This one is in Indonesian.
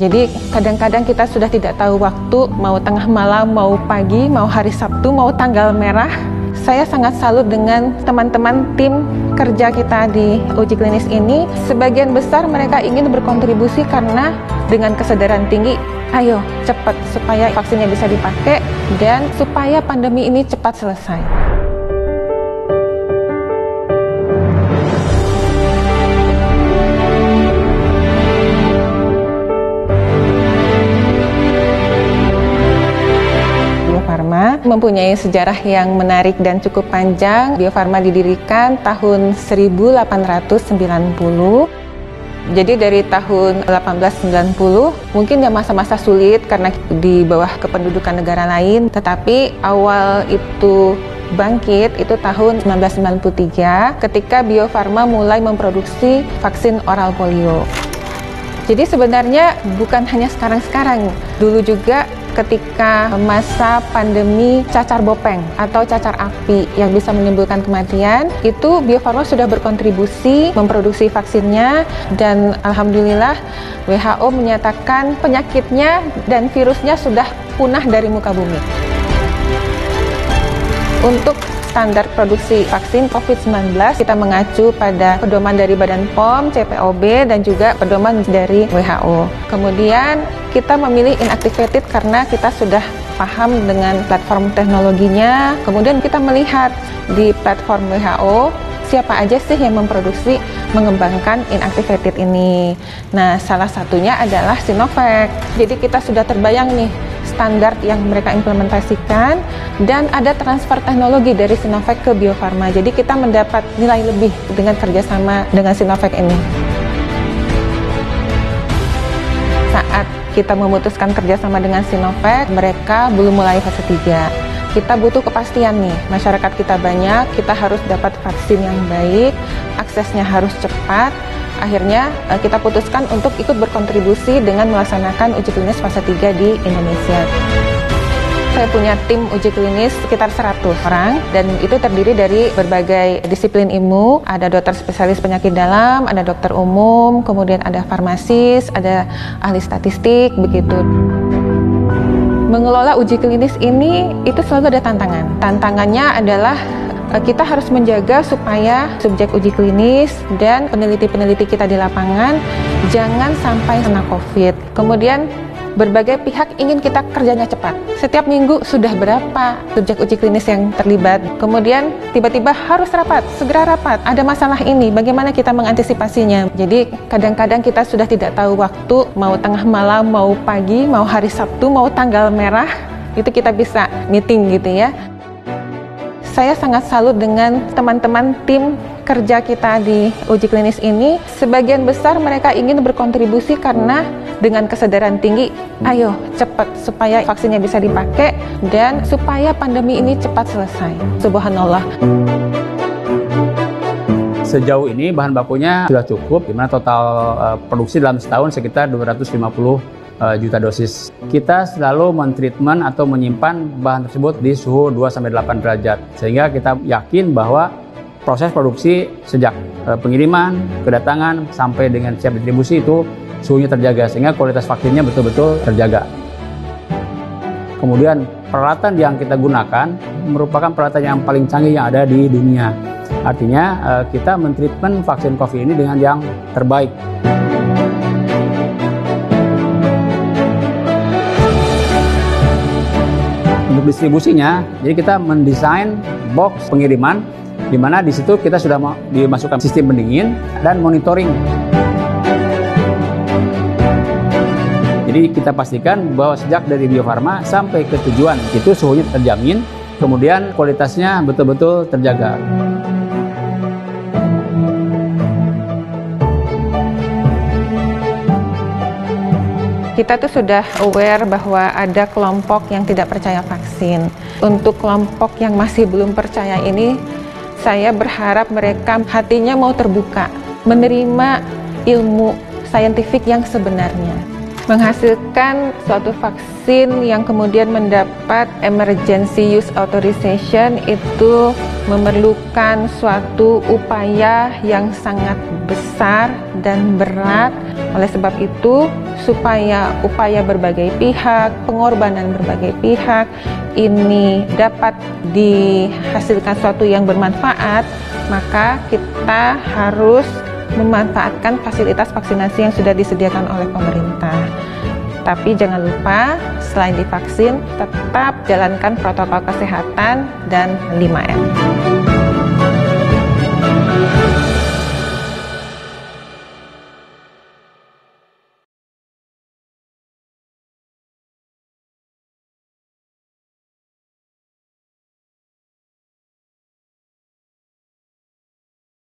Jadi kadang-kadang kita sudah tidak tahu waktu, mau tengah malam, mau pagi, mau hari Sabtu, mau tanggal merah. Saya sangat salut dengan teman-teman tim kerja kita di uji klinis ini. Sebagian besar mereka ingin berkontribusi karena dengan kesadaran tinggi, ayo cepat supaya vaksinnya bisa dipakai dan supaya pandemi ini cepat selesai. Bio Farma mempunyai sejarah yang menarik dan cukup panjang. Bio Farma didirikan tahun 1890. Jadi dari tahun 1890 mungkin ya masa-masa sulit karena di bawah kependudukan negara lain, tetapi awal itu bangkit itu tahun 1993 ketika Bio Farma mulai memproduksi vaksin oral polio. Jadi sebenarnya bukan hanya sekarang-sekarang, dulu juga ketika masa pandemi cacar bopeng atau cacar api yang bisa menimbulkan kematian, itu Bio Farma sudah berkontribusi memproduksi vaksinnya dan alhamdulillah WHO menyatakan penyakitnya dan virusnya sudah punah dari muka bumi. Untuk standar produksi vaksin COVID-19, kita mengacu pada pedoman dari Badan POM, CPOB, dan juga pedoman dari WHO. Kemudian kita memilih inactivated karena kita sudah paham dengan platform teknologinya. Kemudian kita melihat di platform WHO, siapa aja sih yang memproduksi, mengembangkan inactivated ini. Nah, salah satunya adalah Sinovac. Jadi kita sudah terbayang nih, standar yang mereka implementasikan dan ada transfer teknologi dari Sinovac ke Bio Farma. Jadi kita mendapat nilai lebih dengan kerjasama dengan Sinovac ini. Saat kita memutuskan kerjasama dengan Sinovac, mereka belum mulai fase 3. Kita butuh kepastian nih, masyarakat kita banyak, kita harus dapat vaksin yang baik, aksesnya harus cepat. Akhirnya kita putuskan untuk ikut berkontribusi dengan melaksanakan uji klinis fase 3 di Indonesia. Saya punya tim uji klinis sekitar 100 orang dan itu terdiri dari berbagai disiplin ilmu. Ada dokter spesialis penyakit dalam, ada dokter umum, kemudian ada farmasis, ada ahli statistik, begitu. Mengelola uji klinis ini itu selalu ada tantangan. Tantangannya adalah kita harus menjaga supaya subjek uji klinis dan peneliti-peneliti kita di lapangan jangan sampai kena COVID. Kemudian berbagai pihak ingin kita kerjanya cepat. Setiap minggu sudah berapa subjek uji klinis yang terlibat. Kemudian tiba-tiba harus rapat, segera rapat. Ada masalah ini, bagaimana kita mengantisipasinya? Jadi kadang-kadang kita sudah tidak tahu waktu, mau tengah malam, mau pagi, mau hari Sabtu, mau tanggal merah, itu kita bisa meeting gitu ya. Saya sangat salut dengan teman-teman tim kerja kita di uji klinis ini. Sebagian besar mereka ingin berkontribusi karena dengan kesadaran tinggi, ayo cepat supaya vaksinnya bisa dipakai dan supaya pandemi ini cepat selesai. Subhanallah. Sejauh ini bahan bakunya sudah cukup, di mana total produksi dalam setahun sekitar 250 juta dosis. Kita selalu mentreatment atau menyimpan bahan tersebut di suhu 2-8 derajat, sehingga kita yakin bahwa proses produksi sejak pengiriman, kedatangan, sampai dengan siap distribusi itu suhunya terjaga, sehingga kualitas vaksinnya betul-betul terjaga. Kemudian peralatan yang kita gunakan merupakan peralatan yang paling canggih yang ada di dunia. Artinya kita mentreatment vaksin COVID ini dengan yang terbaik. Untuk distribusinya, jadi kita mendesain box pengiriman, di mana di situ kita sudah dimasukkan sistem pendingin dan monitoring. Jadi kita pastikan bahwa sejak dari Bio Farma sampai ke tujuan itu suhunya terjamin, kemudian kualitasnya betul-betul terjaga. Kita tuh sudah aware bahwa ada kelompok yang tidak percaya vaksin. Untuk kelompok yang masih belum percaya ini, saya berharap mereka hatinya mau terbuka, menerima ilmu saintifik yang sebenarnya. Menghasilkan suatu vaksin yang kemudian mendapat emergency use authorization itu memerlukan suatu upaya yang sangat besar dan berat. Oleh sebab itu, supaya upaya berbagai pihak, pengorbanan berbagai pihak ini dapat dihasilkan suatu yang bermanfaat, maka kita harus memanfaatkan fasilitas vaksinasi yang sudah disediakan oleh pemerintah. Tapi jangan lupa, selain divaksin, tetap jalankan protokol kesehatan dan 5M.